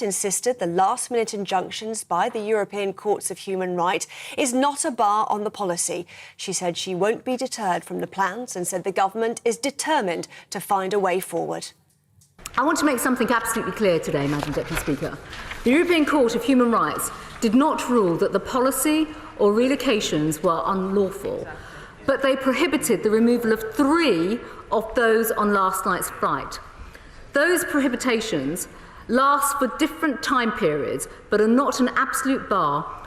insisted the last-minute injunctions by the European Courts of Human Rights is not a bar on the policy. She said she won't be deterred from the plans and said the government is determined to find a way forward. I want to make something absolutely clear today, Madam Deputy Speaker. The European Court of Human Rights did not rule that the policy or relocations were unlawful, but they prohibited the removal of 3 of those on last night's flight. Those prohibitions last for different time periods, but are not an absolute bar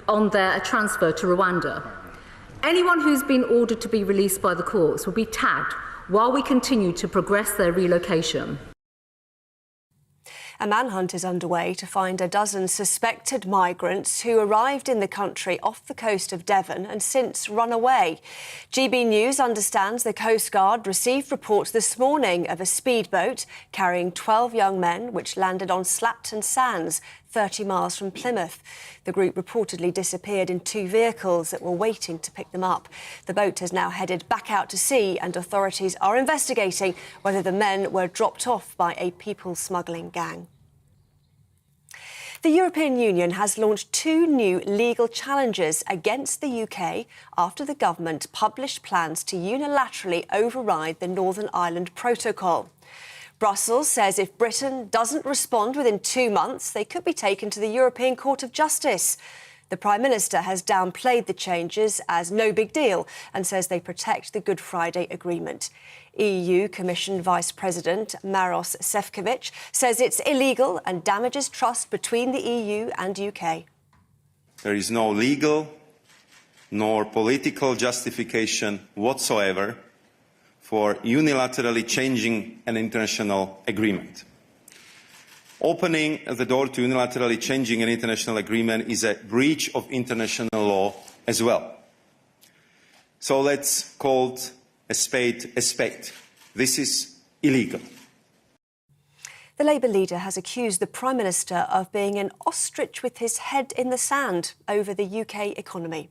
on their transfer to Rwanda. Anyone who's been ordered to be released by the courts will be tagged while we continue to progress their relocation. A manhunt is underway to find a dozen suspected migrants who arrived in the country off the coast of Devon and since run away. GBNews understands the Coast Guard received reports this morning of a speedboat carrying 12 young men which landed on Slapton Sands, 30 miles from Plymouth. The group reportedly disappeared in 2 vehicles that were waiting to pick them up. The boat has now headed back out to sea and authorities are investigating whether the men were dropped off by a people smuggling gang. The European Union has launched 2 new legal challenges against the UK after the government published plans to unilaterally override the Northern Ireland Protocol. Brussels says if Britain doesn't respond within 2 months, they could be taken to the European Court of Justice. The Prime Minister has downplayed the changes as no big deal and says they protect the Good Friday Agreement. EU Commission Vice President Maros Sefcovic says it's illegal and damages trust between the EU and UK. There is no legal nor political justification whatsoever for unilaterally changing an international agreement. Opening the door to unilaterally changing an international agreement is a breach of international law as well. So let's call a spade a spade. This is illegal. The Labour leader has accused the Prime Minister of being an ostrich with his head in the sand over the UK economy.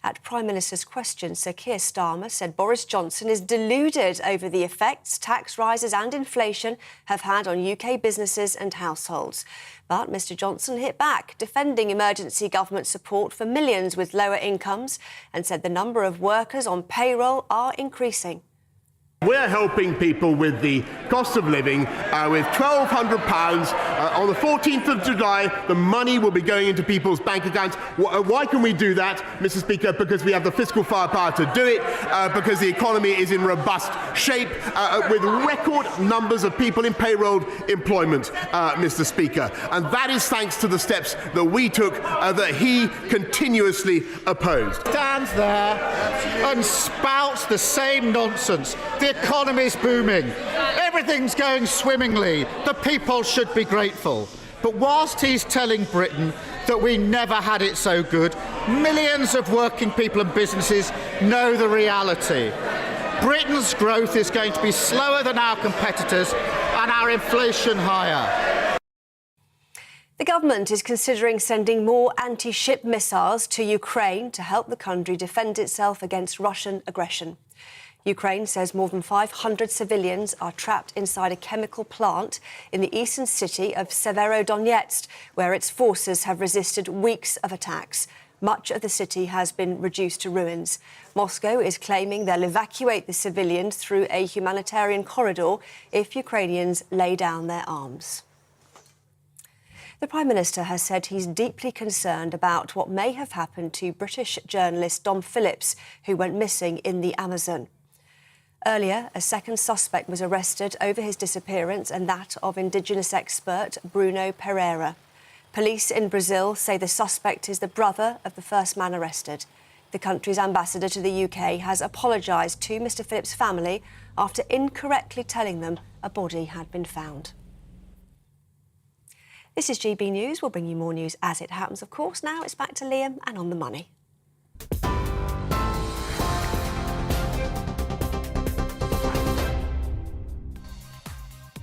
At Prime Minister's question, Sir Keir Starmer said Boris Johnson is deluded over the effects tax rises and inflation have had on UK businesses and households. But Mr Johnson hit back, defending emergency government support for millions with lower incomes and said the number of workers on payroll are increasing. We're helping people with the cost of living with £1,200. On the 14th of July, the money will be going into people's bank accounts. Why can we do that, Mr Speaker? Because we have the fiscal firepower to do it, because the economy is in robust shape, with record numbers of people in payroll employment, Mr Speaker. And that is thanks to the steps that we took that he continuously opposed. Stands there and spouts the same nonsense. The economy's booming. Everything's going swimmingly. The people should be grateful. But whilst he's telling Britain that we never had it so good, millions of working people and businesses know the reality. Britain's growth is going to be slower than our competitors and our inflation higher. The government is considering sending more anti-ship missiles to Ukraine to help the country defend itself against Russian aggression. Ukraine says more than 500 civilians are trapped inside a chemical plant in the eastern city of Severodonetsk, where its forces have resisted weeks of attacks. Much of the city has been reduced to ruins. Moscow is claiming they'll evacuate the civilians through a humanitarian corridor if Ukrainians lay down their arms. The Prime Minister has said he's deeply concerned about what may have happened to British journalist Dom Phillips, who went missing in the Amazon. Earlier, a second suspect was arrested over his disappearance and that of Indigenous expert Bruno Pereira. Police in Brazil say the suspect is the brother of the first man arrested. The country's ambassador to the UK has apologised to Mr Phillips' family after incorrectly telling them a body had been found. This is GB News. We'll bring you more news as it happens, of course. Now it's back to Liam and On the Money.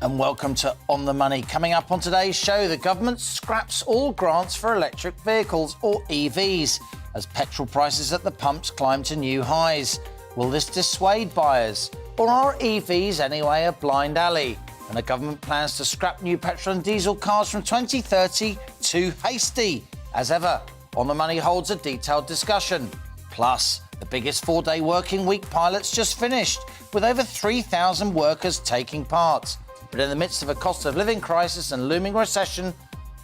And welcome to On the Money. Coming up on today's show, the government scraps all grants for electric vehicles, or EVs, as petrol prices at the pumps climb to new highs. Will this dissuade buyers? Or are EVs anyway a blind alley? and the government plans to scrap new petrol and diesel cars from 2030 too hasty. As ever, On the Money holds a detailed discussion. Plus, the biggest 4-day working week pilot's just finished, with over 3,000 workers taking part. But in the midst of a cost of living crisis and looming recession,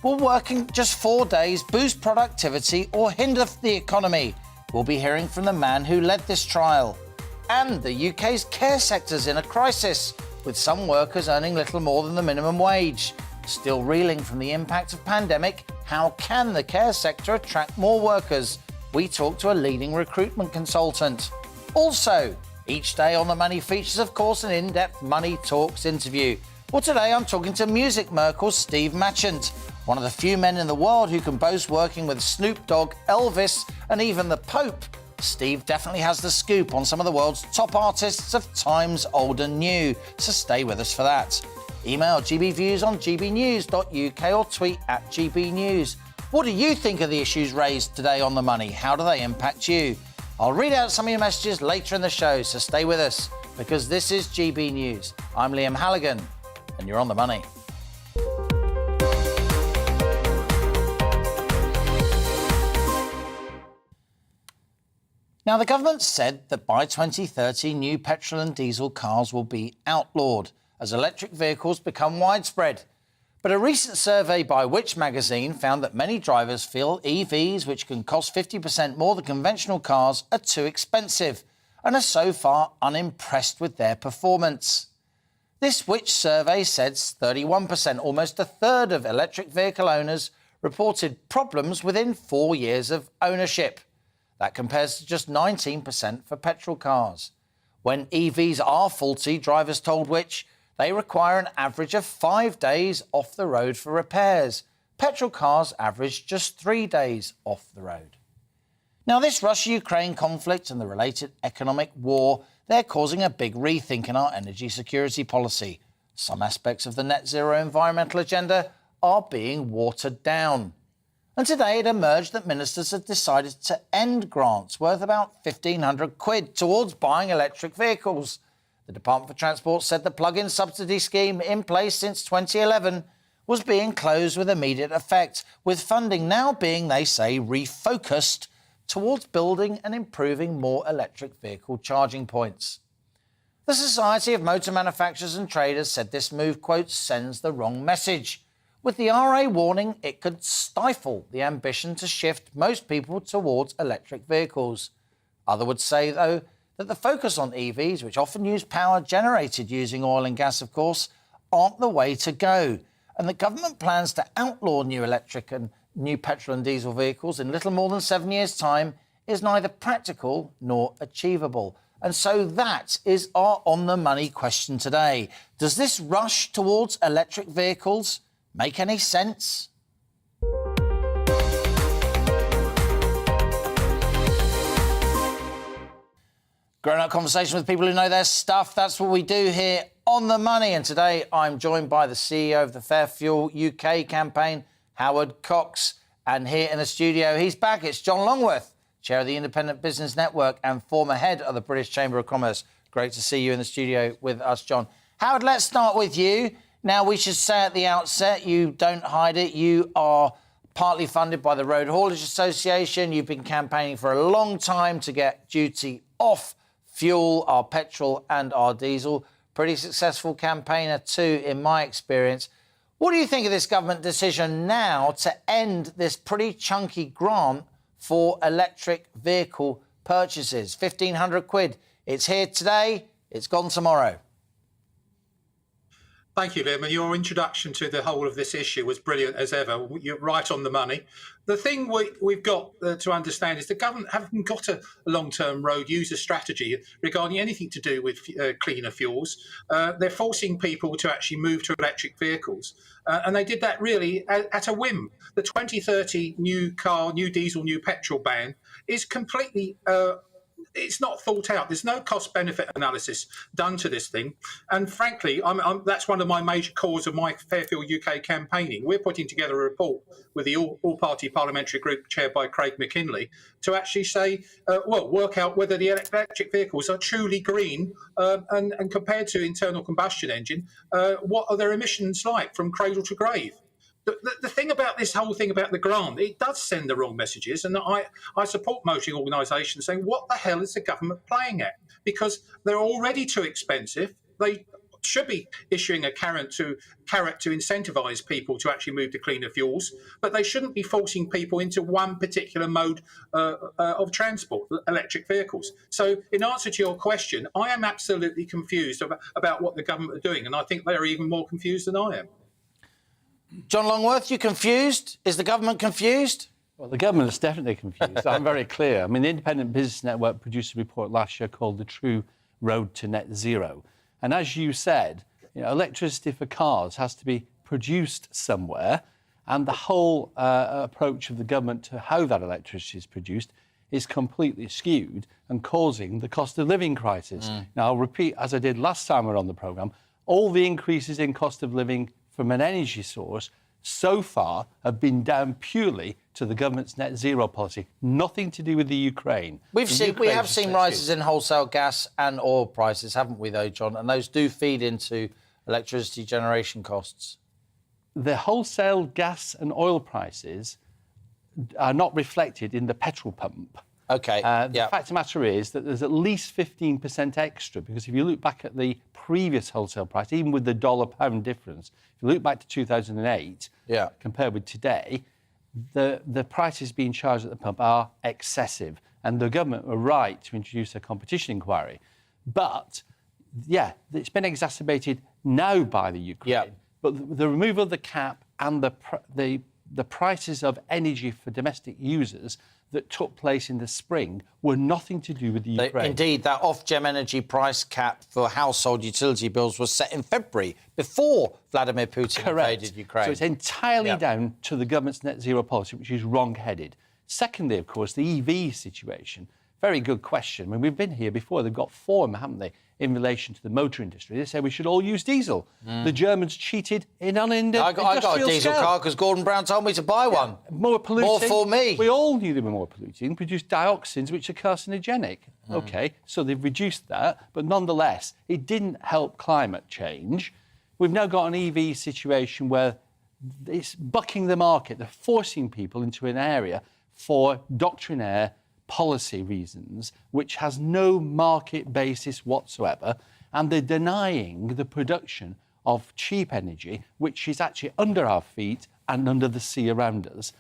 will working just 4 days boost productivity or hinder the economy? We'll be hearing from the man who led this trial. And the UK's care sector's in a crisis, with some workers earning little more than the minimum wage. Still reeling from the impact of pandemic, how can the care sector attract more workers? We talk to a leading recruitment consultant. Also, each day on The Money features, of course, an in-depth Money Talks interview. Well, today I'm talking to music Merkel's Steve Machant, one of the few men in the world who can boast working with Snoop Dogg, Elvis, and even the Pope. Steve definitely has the scoop on some of the world's top artists of times old and new, so stay with us for that. Email GBViews on gbnews.uk or tweet at GBNews. What do you think of the issues raised today on The Money? How do they impact you? I'll read out some of your messages later in the show, so stay with us, because this is GB News. I'm Liam Halligan, and you're on The Money. Now, the government said that by 2030, new petrol and diesel cars will be outlawed as electric vehicles become widespread. But a recent survey by Which magazine found that many drivers feel EVs, which can cost 50% more than conventional cars, are too expensive and are so far unimpressed with their performance. This Which survey says 31%, almost a third of electric vehicle owners, reported problems within 4 years of ownership. That compares to just 19% for petrol cars. When EVs are faulty, drivers told Which, they require an average of 5 days off the road for repairs. Petrol cars average just 3 days off the road. Now, this Russia-Ukraine conflict and the related economic war, they're causing a big rethink in our energy security policy. Some aspects of the net zero environmental agenda are being watered down. And today it emerged that ministers had decided to end grants worth about 1,500 quid towards buying electric vehicles. The Department for Transport said the plug-in subsidy scheme in place since 2011 was being closed with immediate effect, with funding now being, they say, refocused towards building and improving more electric vehicle charging points. The Society of Motor Manufacturers and Traders said this move, quote, sends the wrong message, with the RA warning it could stifle the ambition to shift most people towards electric vehicles. Others would say, though, that the focus on EVs, which often use power generated using oil and gas, of course, aren't the way to go, and the government plans to outlaw new electric and new petrol and diesel vehicles in little more than 7 years' time is neither practical nor achievable. And so that is our On the Money question today. Does this rush towards electric vehicles make any sense? Grown-up conversation with people who know their stuff. That's what we do here on The Money. And today I'm joined by the CEO of the Fair Fuel UK campaign, Howard Cox. And here in the studio, he's back. It's John Longworth, Chair of the Independent Business Network and former head of the British Chamber of Commerce. Great to see you in the studio with us, John. Howard, let's start with you. Now, we should say at the outset, you don't hide it. You are partly funded by the Road Haulage Association. You've been campaigning for a long time to get duty off fuel, our petrol and our diesel. Pretty successful campaigner too, in my experience. What do you think of this government decision now to end this pretty chunky grant for electric vehicle purchases? 1,500 quid. It's here today, it's gone tomorrow. Thank you, Liam, and your introduction to the whole of this issue was brilliant as ever. You're right on the money. The thing we've got to understand is the government haven't got a long-term road user strategy regarding anything to do with cleaner fuels. They're forcing people to actually move to electric vehicles, and they did that really at a whim. The 2030 new diesel, new petrol ban is completely it's not thought out. There's no cost-benefit analysis done to this thing. And frankly, that's one of my major cores of my Fairfield UK campaigning. We're putting together a report with the all-party parliamentary group chaired by Craig McKinley to actually say, work out whether the electric vehicles are truly green and compared to internal combustion engine, what are their emissions like from cradle to grave? The thing about this whole thing about the grant, it does send the wrong messages. And I support motoring organisations saying, what the hell is the government playing at? Because they're already too expensive. They should be issuing a carrot to incentivise people to actually move to cleaner fuels, but they shouldn't be forcing people into one particular mode of transport, electric vehicles. So in answer to your question, I am absolutely confused about what the government are doing, and I think they're even more confused than I am. John Longworth, you confused? Is the government confused? Well, the government is definitely confused. I'm very clear. I mean, the Independent Business Network produced a report last year called The True Road to Net Zero. And as you said, electricity for cars has to be produced somewhere, and the whole approach of the government to how that electricity is produced is completely skewed and causing the cost of living crisis. Now, I'll repeat, as I did last time we were on the programme, all the increases in cost of living from an energy source so far have been down purely to the government's net zero policy, nothing to do with the Ukraine. We have seen rises in wholesale gas and oil prices, haven't we, though, John? And those do feed into electricity generation costs. The wholesale gas and oil prices are not reflected in the petrol pump. OK, The fact of the matter is that there's at least 15% extra, because if you look back at the previous wholesale price, even with the dollar-pound difference, if you look back to 2008, compared with today, the prices being charged at the pump are excessive, and the government were right to introduce a competition inquiry. But, it's been exacerbated now by the Ukraine. But the removal of the cap and the prices of energy for domestic users that took place in the spring were nothing to do with the Ukraine. Indeed, that off-gem energy price cap for household utility bills was set in February, before Vladimir Putin invaded Ukraine. So it's entirely down to the government's net zero policy, which is wrong-headed. Secondly, of course, the EV situation. Very good question. I mean, we've been here before. They've got form, haven't they, in relation to the motor industry. They say we should all use diesel. The Germans cheated in I got a diesel car because Gordon Brown told me to buy one. More polluting. More for me. We all knew they were more polluting, produced dioxins, which are carcinogenic. OK, so they've reduced that, but nonetheless, it didn't help climate change. We've now got an EV situation where it's bucking the market. They're forcing people into an area for doctrinaire policy reasons, which has no market basis whatsoever, and they're denying the production of cheap energy, which is actually under our feet and under the sea around us,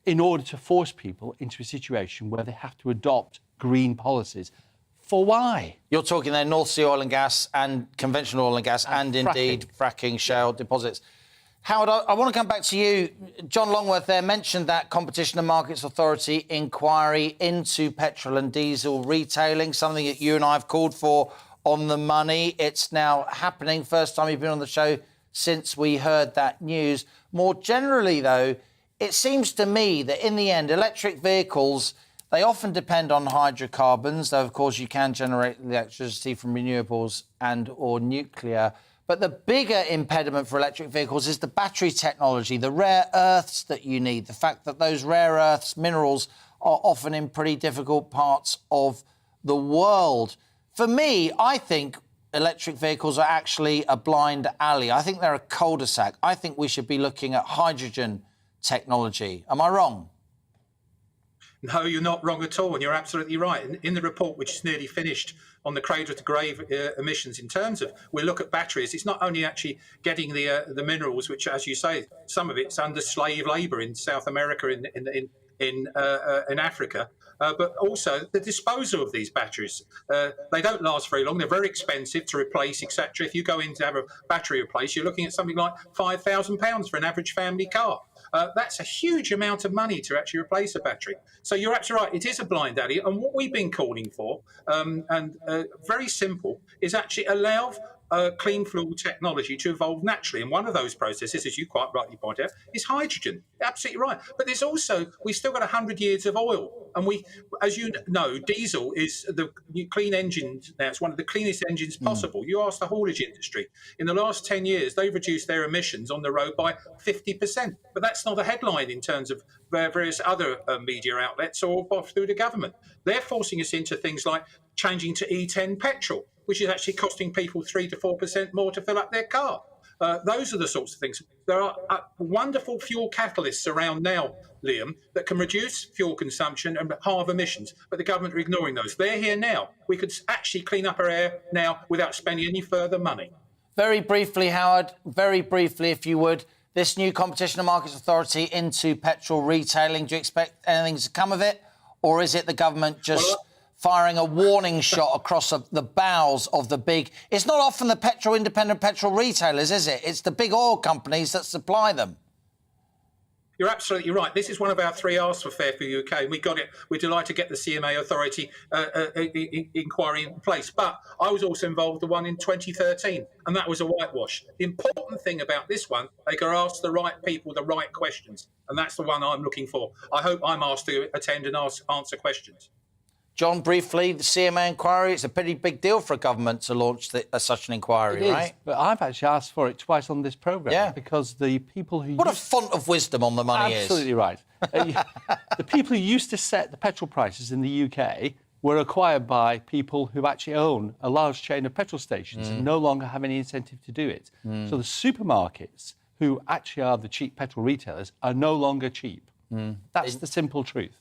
in order to force people into a situation where they have to adopt green policies. For why? You're talking there North Sea oil and gas and conventional oil and gas and indeed fracking shale deposits. Howard, I want to come back to you. John Longworth there mentioned that Competition and Markets Authority inquiry into petrol and diesel retailing, something that you and I have called for on the money. It's now happening. First time you've been on the show since we heard that news. More generally, though, it seems to me that in the end, electric vehicles, they often depend on hydrocarbons, though, of course, you can generate electricity from renewables and or nuclear. But the bigger impediment for electric vehicles is the battery technology, the rare earths that you need, the fact that those rare earths, minerals, are often in pretty difficult parts of the world. For me, I think electric vehicles are actually a blind alley. I think they're a cul-de-sac. I think we should be looking at hydrogen technology. Am I wrong? No, you're not wrong at all, and you're absolutely right. In the report, which is nearly finished on the cradle-to-grave emissions, in terms of we look at batteries, it's not only actually getting the minerals, which, as you say, some of it's under slave labour in South America, in Africa, but also the disposal of these batteries. They don't last very long. They're very expensive to replace, etc. If you go in to have a battery replaced, you're looking at something like £5,000 for an average family car. That's a huge amount of money to actually replace a battery. So you're absolutely right. It is a blind alley. And what we've been calling for, very simple, is actually allow clean fuel technology to evolve naturally. And one of those processes, as you quite rightly point out, is hydrogen. Absolutely right. But there's also, we've still got 100 years of oil. And we, as you know, diesel is the clean engine now. It's one of the cleanest engines possible. You ask the haulage industry. In the last 10 years, they've reduced their emissions on the road by 50%. But that's not a headline in terms of various other media outlets or through the government. They're forcing us into things like changing to E10 petrol, which is actually costing people 3 to 4% more to fill up their car. Those are the sorts of things. There are wonderful fuel catalysts around now, Liam, that can reduce fuel consumption and halve emissions, but the government are ignoring those. They're here now. We could actually clean up our air now without spending any further money. Very briefly, Howard, very briefly, if you would, this new Competition and Markets Authority into petrol retailing, do you expect anything to come of it? Or is it the government just firing a warning shot across the bows of the big... It's not often the independent petrol retailers, is it? It's the big oil companies that supply them. You're absolutely right. This is one of our 3 R's for Fairview UK, and we got it. We're delighted to get the CMA Authority inquiry in place. But I was also involved in the one in 2013, and that was a whitewash. The important thing about this one, they can ask the right people the right questions, and that's the one I'm looking for. I hope I'm asked to attend and answer questions. John, briefly, the CMA inquiry, it's a pretty big deal for a government to launch such an inquiry, right? But I've actually asked for it twice on this programme because the people who... What a font of wisdom on the money is. Absolutely right. The people who used to set the petrol prices in the UK were acquired by people who actually own a large chain of petrol stations and no longer have any incentive to do it. So the supermarkets, who actually are the cheap petrol retailers, are no longer cheap. That's the simple truth.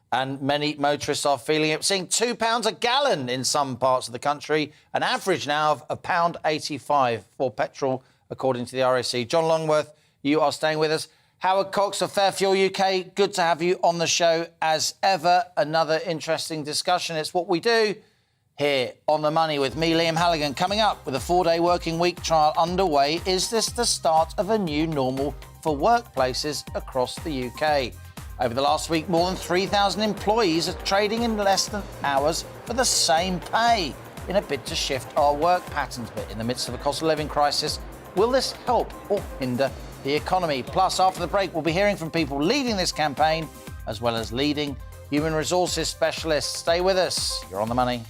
And many motorists are feeling it, seeing £2 a gallon in some parts of the country, an average now of £1.85 for petrol, according to the RAC. John Longworth, you are staying with us. Howard Cox of Fairfuel UK, good to have you on the show as ever. Another interesting discussion. It's what we do here on The Money with me, Liam Halligan. Coming up with a 4-day working week trial underway, is this the start of a new normal for workplaces across the UK? Over the last week, more than 3,000 employees are trading in less than hours for the same pay in a bid to shift our work patterns. But in the midst of a cost of living crisis, will this help or hinder the economy? Plus, after the break, we'll be hearing from people leading this campaign, as well as leading human resources specialists. Stay with us. You're on The Money.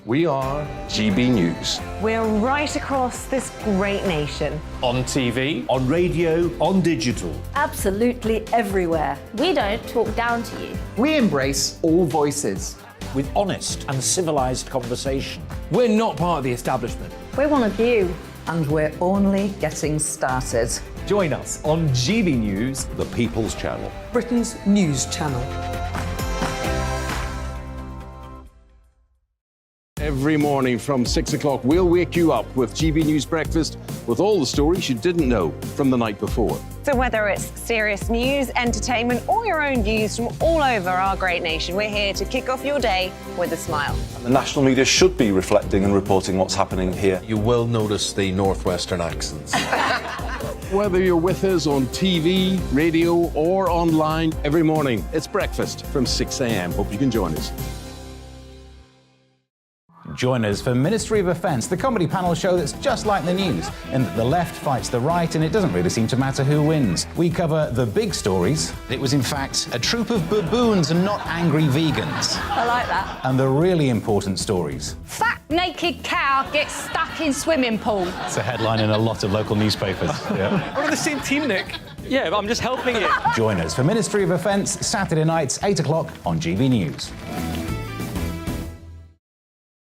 We are GB News. We're right across this great nation. On TV, on radio, on digital. Absolutely everywhere. We don't talk down to you. We embrace all voices. with honest and civilised conversation. We're not part of the establishment. We're one of you. And we're only getting started. Join us on GB News, the People's Channel, Britain's news channel. Every morning from 6 o'clock, we'll wake you up with GB News Breakfast with all the stories you didn't know from the night before. So whether it's serious news, entertainment, or your own views from all over our great nation, we're here to kick off your day with a smile. The national media should be reflecting and reporting what's happening here. You will notice the northwestern accents. Whether you're with us on TV, radio, or online, every morning, it's breakfast from 6 a.m. Hope you can join us. Join us for Ministry of Defence, the comedy panel show that's just like the news, in that the left fights the right and it doesn't really seem to matter who wins. We cover the big stories. It was in fact a troop of baboons and not angry vegans. I like that. And the really important stories. Fat naked cow gets stuck in swimming pool. It's a headline in a lot of local newspapers. Yeah. We're on the same team, Nick. Yeah, but I'm just helping you. Join us for Ministry of Defence, Saturday nights, 8 o'clock on GB News.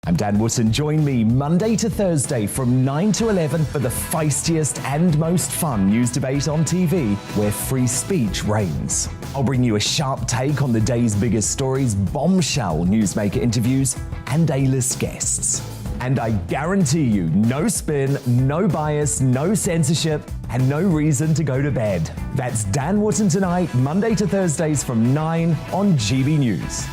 I'm Dan Wootton. Join me Monday to Thursday from 9 to 11 for the feistiest and most fun news debate on TV, where free speech reigns. I'll bring you a sharp take on the day's biggest stories, bombshell newsmaker interviews, and A-list guests. And I guarantee you, no spin, no bias, no censorship, and no reason to go to bed. That's Dan Wootton tonight, Monday to Thursdays from 9 on GB News.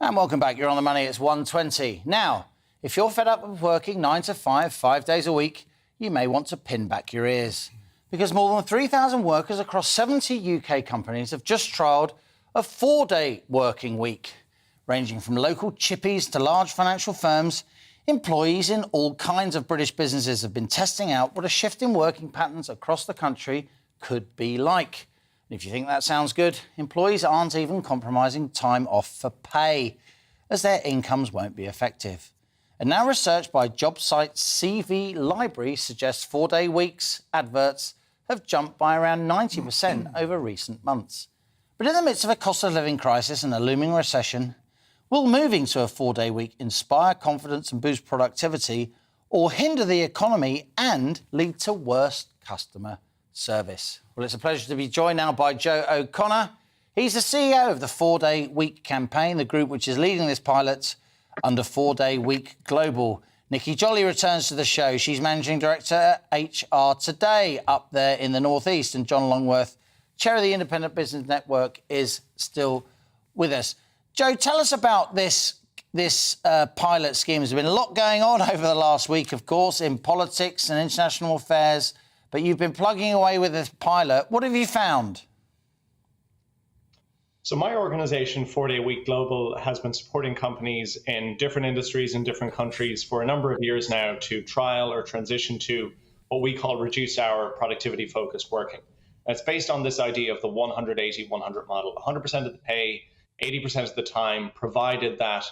And welcome back. You're on the money. It's 1:20. Now, If you're fed up with working 9 to 5, 5 days a week, you may want to pin back your ears. Because more than 3,000 workers across 70 UK companies have just trialled a 4-day working week. Ranging from local chippies to large financial firms, employees in all kinds of British businesses have been testing out what a shift in working patterns across the country could be like. And if you think that sounds good, employees aren't even compromising time off for pay, as their incomes won't be effective. And now research by job site CV Library suggests 4-day weeks adverts have jumped by around 90% over recent months. But in the midst of a cost of living crisis and a looming recession, will moving to a 4-day week inspire confidence and boost productivity, or hinder the economy and lead to worse customer service? Well, it's a pleasure to be joined now by Joe O'Connor. He's the CEO of the 4-Day Week campaign, the group which is leading this pilot under 4-Day Week Global. Nikki Jolly returns to the show. She's Managing Director at HR Today up there in the North East. And John Longworth, Chair of the Independent Business Network, is still with us. Joe, tell us about this pilot scheme. There's been a lot going on over the last week, of course, in politics and international affairs, but you've been plugging away with this pilot. What have you found? So my organisation, 4-Day Week Global, has been supporting companies in different industries in different countries for a number of years now to trial or transition to what we call reduced hour productivity-focused working. And it's based on this idea of the 180-100 model, 100% of the pay, 80% of the time, provided that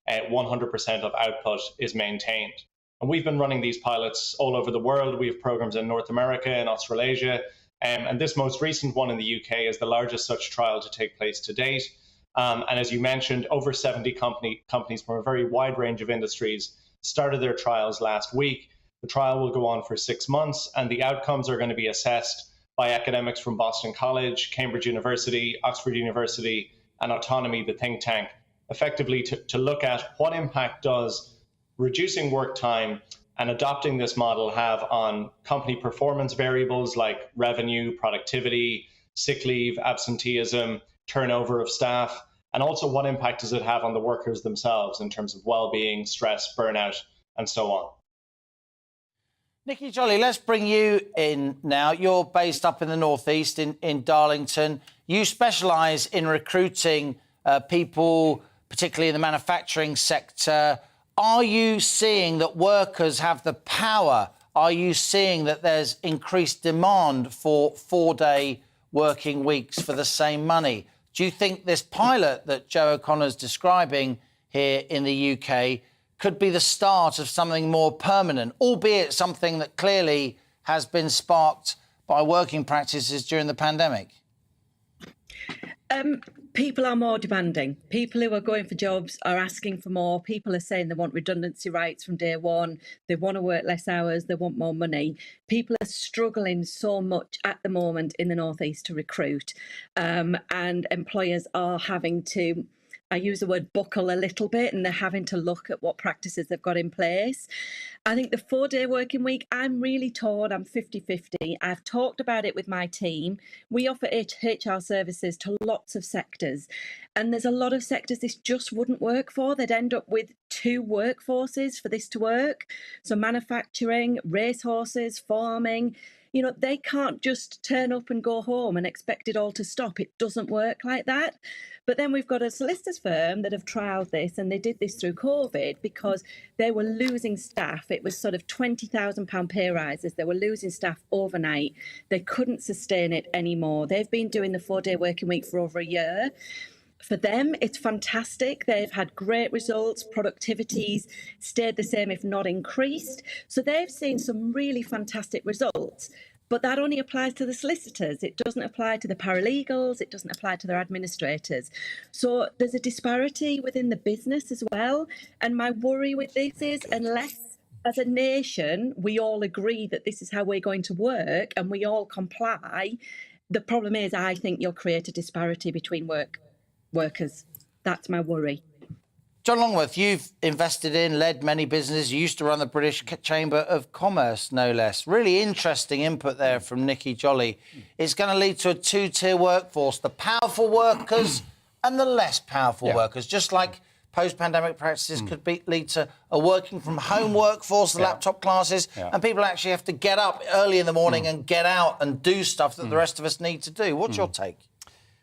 100% of output is maintained. And we've been running these pilots all over the world. We have programs in North America and Australasia. And this most recent one in the UK is the largest such trial to take place to date. And as you mentioned, over 70 companies from a very wide range of industries started their trials last week. The trial will go on for 6 months, and the outcomes are going to be assessed by academics from Boston College, Cambridge University, Oxford University, and Autonomy, the think tank, effectively to look at what impact does reducing work time and adopting this model have on company performance variables like revenue, productivity, sick leave, absenteeism, turnover of staff, and also what impact does it have on the workers themselves in terms of well-being, stress, burnout, and so on. Nikki Jolly, let's bring you in now. You're based up in the North East in Darlington. You specialise in recruiting people, particularly in the manufacturing sector. Are you seeing that workers have the power? Are you seeing that there's increased demand for 4-day working weeks for the same money? Do you think this pilot that Joe O'Connor's describing here in the UK could be the start of something more permanent, albeit something that clearly has been sparked by working practices during the pandemic? People are more demanding. People who are going for jobs are asking for more. People are saying they want redundancy rights from day one. They want to work less hours. They want more money. People are struggling so much at the moment in the North East to recruit. And employers are having to, I use the word buckle a little bit, and they're having to look at what practices they've got in place. I think the 4-day working week, I'm really torn. I'm 50-50. I've talked about it with my team. We offer HR services to lots of sectors, and there's a lot of sectors this just wouldn't work for. They'd end up with 2 workforces for this to work. So manufacturing, racehorses, farming, you know, they can't just turn up and go home and expect it all to stop. It doesn't work like that. But then we've got a solicitors firm that have trialled this, and they did this through COVID because they were losing staff. It was sort of £20,000 pay rises. They were losing staff overnight. They couldn't sustain it anymore. They've been doing the 4-day working week for over a year. For them, it's fantastic. They've had great results. Productivity's stayed the same, if not increased. So they've seen some really fantastic results. But that only applies to the solicitors. It doesn't apply to the paralegals. It doesn't apply to their administrators. So there's a disparity within the business as well. And my worry with this is, unless as a nation we all agree that this is how we're going to work and we all comply, the problem is I think you'll create a disparity between workers. That's my worry. John Longworth, you've invested in, led many businesses. You used to run the British Chamber of Commerce, no less. Really interesting input there from Nikki Jolly. It's going to lead to a 2-tier workforce, the powerful workers and the less powerful workers, just like post-pandemic practices could lead to a working from home workforce, the laptop classes, and people actually have to get up early in the morning and get out and do stuff that the rest of us need to do. What's your take?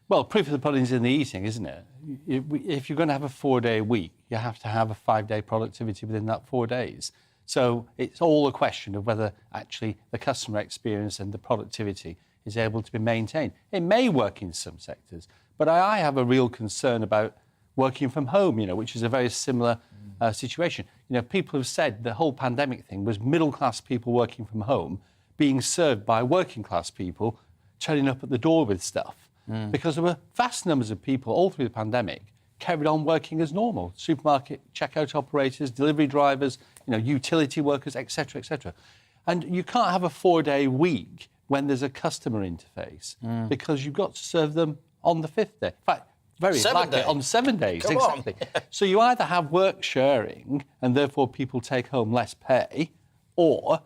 Well, proof of the pudding's in the eating, isn't it? If you're going to have a 4-day week, you have to have a 5-day productivity within that 4 days. So it's all a question of whether actually the customer experience and the productivity is able to be maintained. It may work in some sectors, but I have a real concern about working from home, which is a very similar situation. People have said the whole pandemic thing was middle-class people working from home being served by working-class people turning up at the door with stuff. Because there were vast numbers of people all through the pandemic carried on working as normal. Supermarket checkout operators, delivery drivers, utility workers, etc., etc. And you can't have a 4-day week when there's a customer interface because you've got to serve them on the 5th day. In fact, very likely on 7 days. Come exactly. So you either have work sharing and therefore people take home less pay, or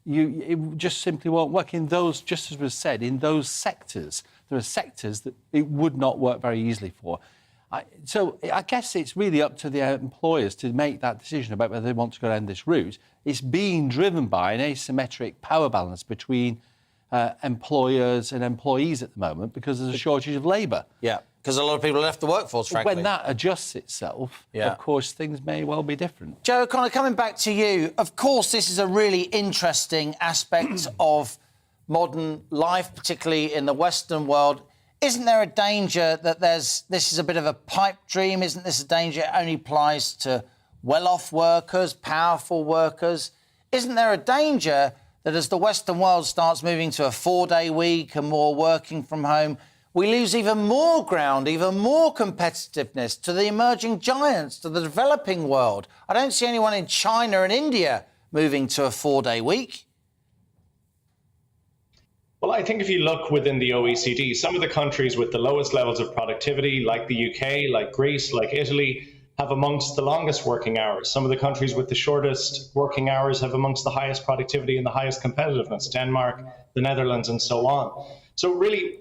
it just simply won't work in those, just as was said, in those sectors. There are sectors that it would not work very easily for. So I guess it's really up to the employers to make that decision about whether they want to go down this route. It's being driven by an asymmetric power balance between employers and employees at the moment because there's a shortage of labour. Yeah, because a lot of people left the workforce, frankly. When that adjusts itself, of course, things may well be different. Joe O'Connor, coming back to you, of course, this is a really interesting aspect of modern life, particularly in the Western world. Isn't there a danger that this is a bit of a pipe dream? Isn't this a danger it only applies to well-off workers, powerful workers? Isn't there a danger that as the Western world starts moving to a 4-day week and more working from home, we lose even more ground, even more competitiveness to the emerging giants, to the developing world? I don't see anyone in China and India moving to a 4-day week. Well, I think if you look within the OECD, some of the countries with the lowest levels of productivity, like the UK, like Greece, like Italy, have amongst the longest working hours. Some of the countries with the shortest working hours have amongst the highest productivity and the highest competitiveness, Denmark, the Netherlands, and so on. So really,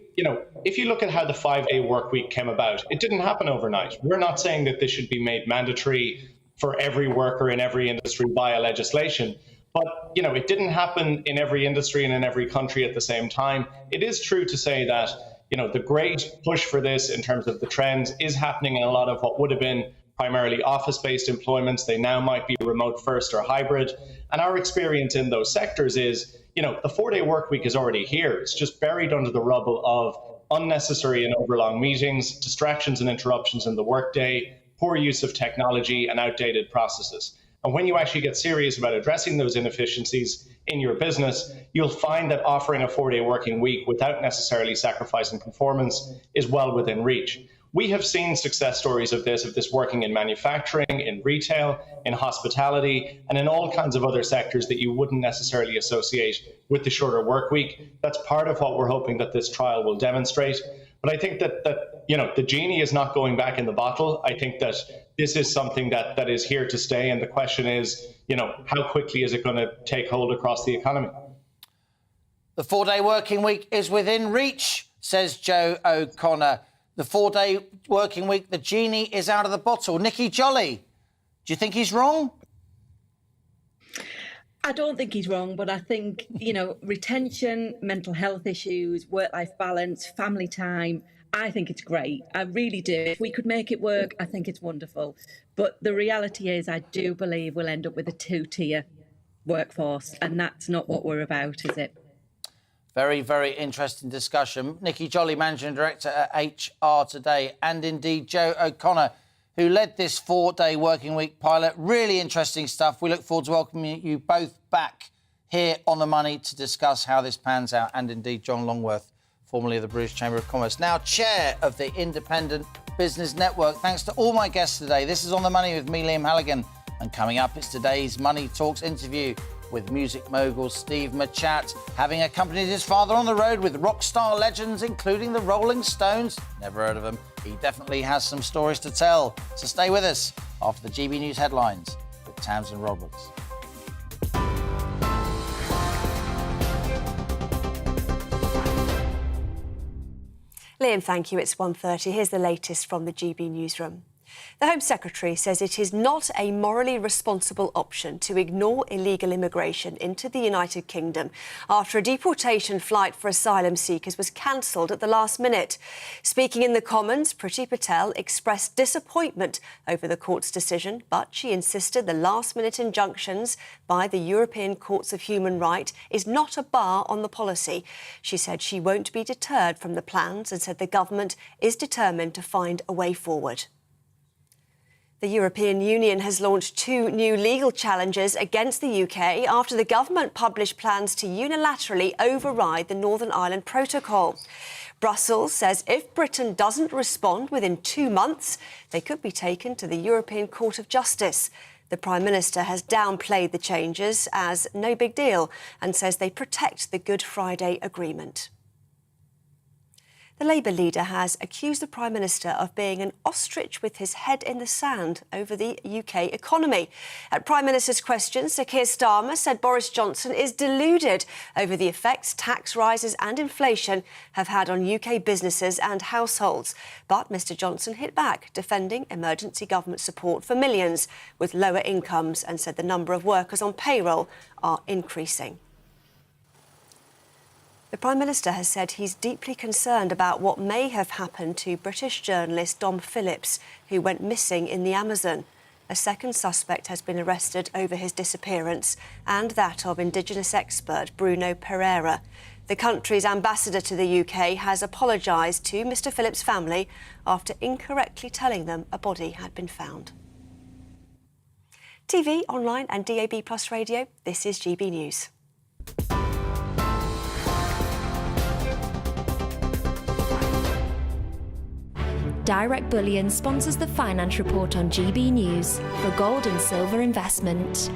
if you look at how the 5-day work week came about, it didn't happen overnight. We're not saying that this should be made mandatory for every worker in every industry via legislation. But, it didn't happen in every industry and in every country at the same time. It is true to say that, the great push for this in terms of the trends is happening in a lot of what would have been primarily office-based employments. They now might be remote first or hybrid. And our experience in those sectors is, the 4-day work week is already here. It's just buried under the rubble of unnecessary and overlong meetings, distractions and interruptions in the workday, poor use of technology, and outdated processes. And when you actually get serious about addressing those inefficiencies in your business, you'll find that offering a 4-day working week without necessarily sacrificing performance is well within reach. We have seen success stories of this working in manufacturing, in retail, in hospitality, and in all kinds of other sectors that you wouldn't necessarily associate with the shorter work week. That's part of what we're hoping that this trial will demonstrate. But I think that the genie is not going back in the bottle. I think that this is something that is here to stay. And the question is, how quickly is it going to take hold across the economy? The 4-day working week is within reach, says Joe O'Connor. The 4-day working week, the genie is out of the bottle. Nikki Jolly, do you think he's wrong? I don't think he's wrong, but I think, retention, mental health issues, work-life balance, family time, I think it's great. I really do. If we could make it work, I think it's wonderful. But the reality is I do believe we'll end up with a 2-tier workforce, and that's not what we're about, is it? Very, very interesting discussion. Nikki Jolly, Managing Director at HR Today, and indeed Joe O'Connor, who led this 4-day working week pilot. Really interesting stuff. We look forward to welcoming you both back here on The Money to discuss how this pans out, and indeed John Longworth, formerly of the British Chamber of Commerce, now chair of the Independent Business Network. Thanks to all my guests today. This is On The Money with me, Liam Halligan, and coming up it's today's Money Talks interview with music mogul Steve Machat, having accompanied his father on the road with rock star legends, including the Rolling Stones. Never heard of them. He definitely has some stories to tell. So stay with us after the GB News headlines with Tamsin Roberts. Liam, thank you. It's 1:30. Here's the latest from the GB newsroom. The Home Secretary says it is not a morally responsible option to ignore illegal immigration into the United Kingdom after a deportation flight for asylum seekers was cancelled at the last minute. Speaking in the Commons, Priti Patel expressed disappointment over the court's decision, but she insisted the last-minute injunctions by the European Courts of Human Rights is not a bar on the policy. She said she won't be deterred from the plans and said the government is determined to find a way forward. The European Union has launched 2 new legal challenges against the UK after the government published plans to unilaterally override the Northern Ireland Protocol. Brussels says if Britain doesn't respond within 2 months, they could be taken to the European Court of Justice. The Prime Minister has downplayed the changes as no big deal and says they protect the Good Friday Agreement. The Labour leader has accused the Prime Minister of being an ostrich with his head in the sand over the UK economy. At Prime Minister's questions, Sir Keir Starmer said Boris Johnson is deluded over the effects tax rises and inflation have had on UK businesses and households. But Mr Johnson hit back, defending emergency government support for millions with lower incomes and said the number of workers on payroll are increasing. The Prime Minister has said he's deeply concerned about what may have happened to British journalist Dom Phillips, who went missing in the Amazon. A second suspect has been arrested over his disappearance, and that of Indigenous expert Bruno Pereira. The country's ambassador to the UK has apologised to Mr Phillips' family after incorrectly telling them a body had been found. TV, online and DAB+ radio, this is GB News. Direct Bullion sponsors the Finance Report on GB News for gold and silver investment.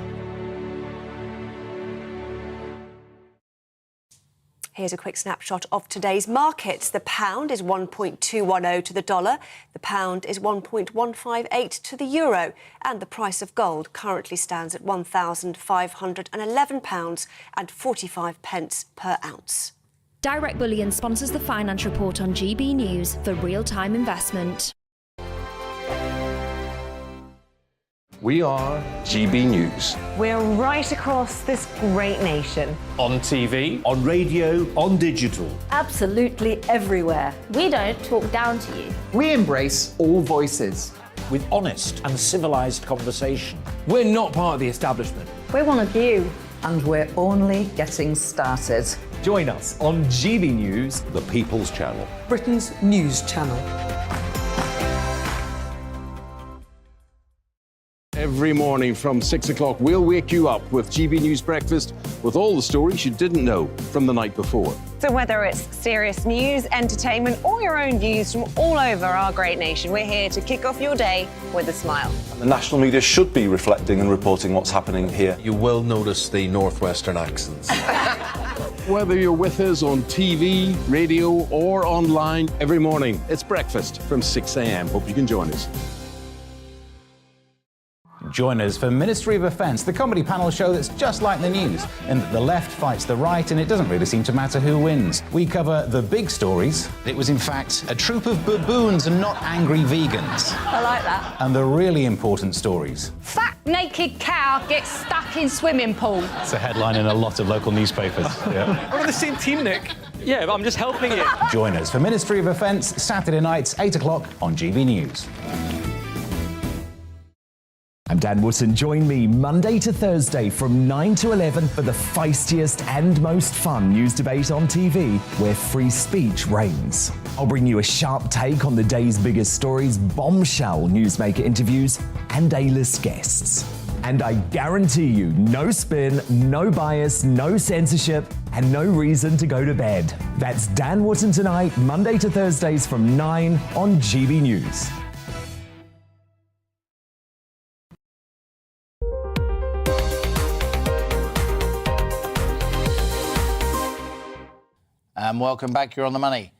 Here's a quick snapshot of today's markets. The pound is 1.210 to the dollar, the pound is 1.158 to the euro, and the price of gold currently stands at £1,511.45 per ounce. Direct Bullion sponsors the Finance Report on GB News for real-time investment. We are GB News. We're right across this great nation. On TV, on radio, on digital. Absolutely everywhere. We don't talk down to you. We embrace all voices. With honest and civilised conversation. We're not part of the establishment. We're one of you. And we're only getting started. Join us on GB News, The People's Channel. Britain's news channel. Every morning from 6 o'clock, we'll wake you up with GB News Breakfast with all the stories you didn't know from the night before. So whether it's serious news, entertainment, or your own views from all over our great nation, we're here to kick off your day with a smile. The national media should be reflecting and reporting what's happening here. You will notice the northwestern accents. Whether you're with us on TV, radio, or online, every morning, it's breakfast from 6 a.m. Hope you can join us. Join us for Ministry of Defence, the comedy panel show that's just like the news, in that the left fights the right and it doesn't really seem to matter who wins. We cover the big stories. It was in fact a troop of baboons and not angry vegans. I like that. And the really important stories. Fat naked cow gets stuck in swimming pool. It's a headline in a lot of local newspapers. Yeah. We're on the same team, Nick. Yeah, but I'm just helping you. Join us for Ministry of Defence, Saturday nights, 8 o'clock on GB News. I'm Dan Wootton. Join me Monday to Thursday from 9 to 11 for the feistiest and most fun news debate on TV, where free speech reigns. I'll bring you a sharp take on the day's biggest stories, bombshell newsmaker interviews, and A-list guests. And I guarantee you, no spin, no bias, no censorship, and no reason to go to bed. That's Dan Wootton tonight, Monday to Thursdays from 9 on GB News. And welcome back, you're on the money.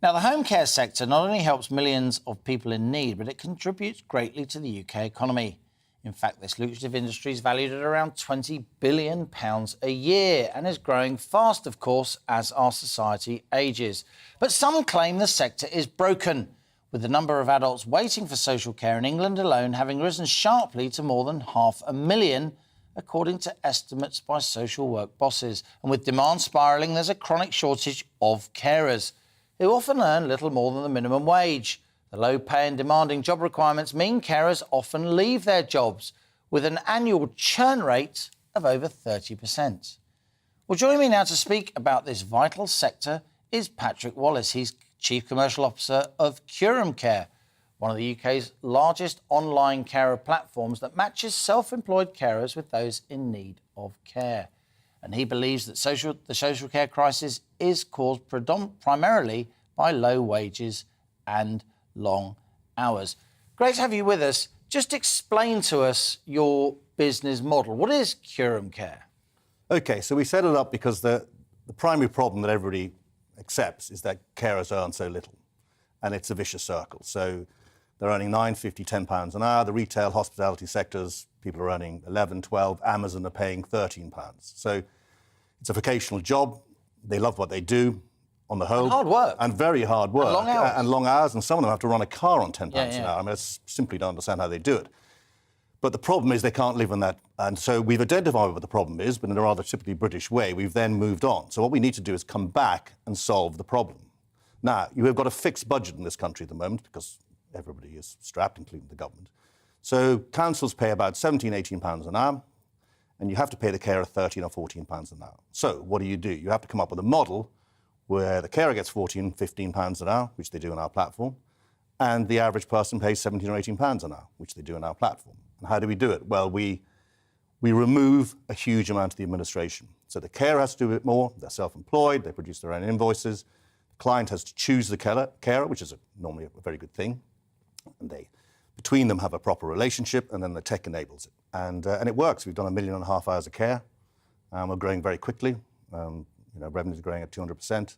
Now, the home care sector not only helps millions of people in need, but it contributes greatly to the UK economy. In fact, this lucrative industry is valued at around £20 billion a year and is growing fast, of course, as our society ages. But some claim the sector is broken. with the number of adults waiting for social care in England alone having risen sharply to more than 500,000, according to estimates by social work bosses. And with demand spiralling, there's a chronic shortage of carers, who often earn little more than the minimum wage. The low pay and demanding job requirements mean carers often leave their jobs, with an annual churn rate of over 30%. Well, joining me now to speak about this vital sector is Patrick Wallace. He's Chief Commercial Officer of Curum Care, one of the UK's largest online carer platforms that matches self-employed carers with those in need of care. And he believes that the social care crisis is caused primarily by low wages and long hours. Great to have you with us. Just explain to us your business model. What is Curum Care? OK, so we set it up because the primary problem that everybody accepts is that carers earn so little, and it's a vicious circle. So they're earning £9.50, £10 an hour. The retail, hospitality sectors, people are earning 11, 12. Amazon are paying £13. So it's a vocational job. They love what they do on the whole. And hard work. And very hard work. And long hours. And long hours. And some of them have to run a car on £10 an hour. I mean, I simply don't understand how they do it. But the problem is they can't live on that. And so we've identified what the problem is, but in a rather typically British way, we've then moved on. So what we need to do is come back and solve the problem. Now, you have got a fixed budget in this country at the moment because everybody is strapped, including the government. So councils pay about £17, £18 an hour, and you have to pay the carer £13 or £14 an hour. So what do? You have to come up with a model where the carer gets £14, £15 an hour, which they do on our platform, and the average person pays £17 or £18 an hour, which they do on our platform. And how do we do it? Well, we remove a huge amount of the administration. So the carer has to do a bit more. They're self-employed. They produce their own invoices. The client has to choose the carer, which is normally a very good thing. And they, between them, have a proper relationship, and then the tech enables it. And it works. We've done 1.5 million hours of care. We're growing very quickly. Revenues are growing at 200%.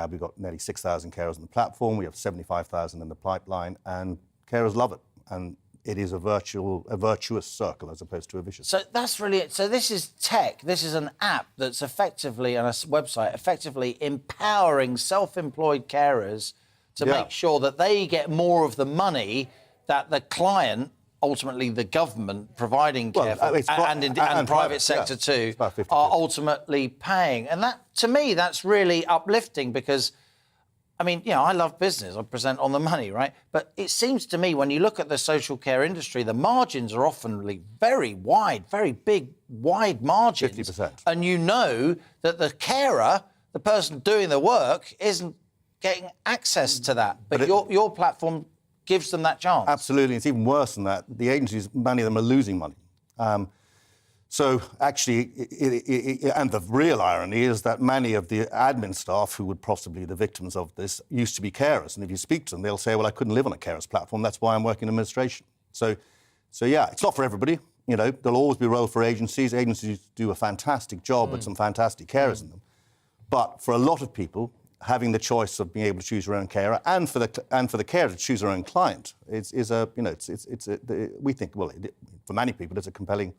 We've got nearly 6,000 carers on the platform. We have 75,000 in the pipeline, and carers love it. And it is a virtuous circle as opposed to a vicious. So that's really. So this is tech. This is an app that's effectively, and a website effectively empowering self-employed carers to make sure that they get more of the money that the client, ultimately the government providing care for, and private sector too, are ultimately paying. And that, to me, that's really uplifting because, I mean, I love business. I present on the money, right? But it seems to me when you look at the social care industry, the margins are often very wide, very big, wide margins. 50%. And you know that the carer, the person doing the work, isn't getting access to that. But your platform gives them that chance. Absolutely. It's even worse than that. The agencies, many of them are losing money. So actually, and the real irony is that many of the admin staff who would possibly be the victims of this used to be carers. And if you speak to them, they'll say, well, I couldn't live on a carer's platform. That's why I'm working in administration. So yeah, it's not for everybody. There'll always be a role for agencies. Agencies do a fantastic job with some fantastic carers in them. But for a lot of people, having the choice of being able to choose your own carer and for the carer to choose their own client we think, well, for many people, it's a compelling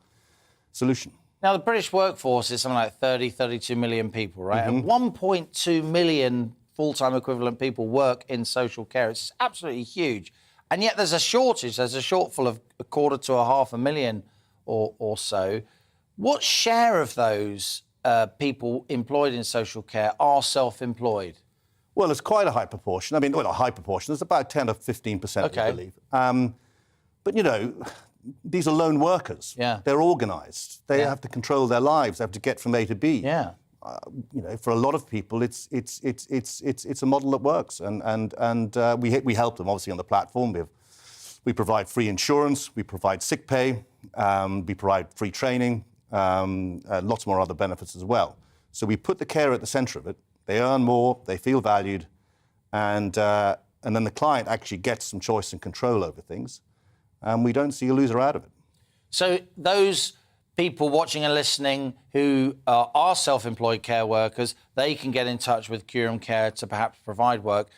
solution. Now, the British workforce is something like 32 million people, right? And 1.2 million full-time equivalent people work in social care. It's absolutely huge. And yet there's a shortage. There's a shortfall of 250,000 or so. What share of those people employed in social care are self-employed? Well, it's quite a high proportion. I mean, not a high proportion. It's about 10 or 15%, I believe. But, these are lone workers. Yeah. They're organised. They have to control their lives. They have to get from A to B. Yeah. For a lot of people, it's a model that works, and we help them obviously on the platform. We provide free insurance, we provide sick pay, we provide free training, lots more other benefits as well. So we put the carer at the centre of it. They earn more, they feel valued, and then the client actually gets some choice and control over things. And we don't see a loser out of it. So those people watching and listening who are self-employed care workers, they can get in touch with Curum Care to perhaps provide work,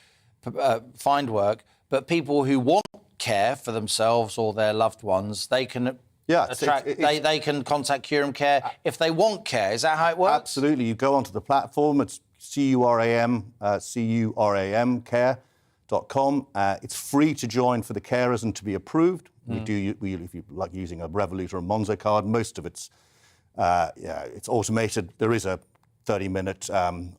find work. But people who want care for themselves or their loved ones, they can they can contact Curum Care if they want care. Is that how it works? Absolutely. You go onto the platform. It's CURAM care. freeviewcarecare.com. It's free to join for the carers and to be approved. If you like using a Revolut or a Monzo card, most of it's automated. There is a 30-minute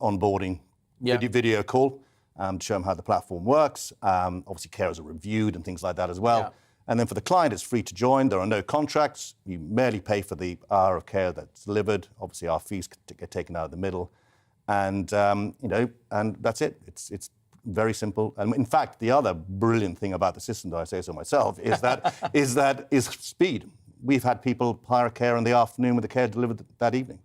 onboarding video call to show them how the platform works. Obviously, carers are reviewed and things like that as well. Yeah. And then for the client, it's free to join. There are no contracts. You merely pay for the hour of care that's delivered. Obviously, our fees get taken out of the middle, and and that's it. It's very simple. And in fact, the other brilliant thing about the system, though I say so myself, is is speed. We've had people hire a carer in the afternoon with the care delivered that evening.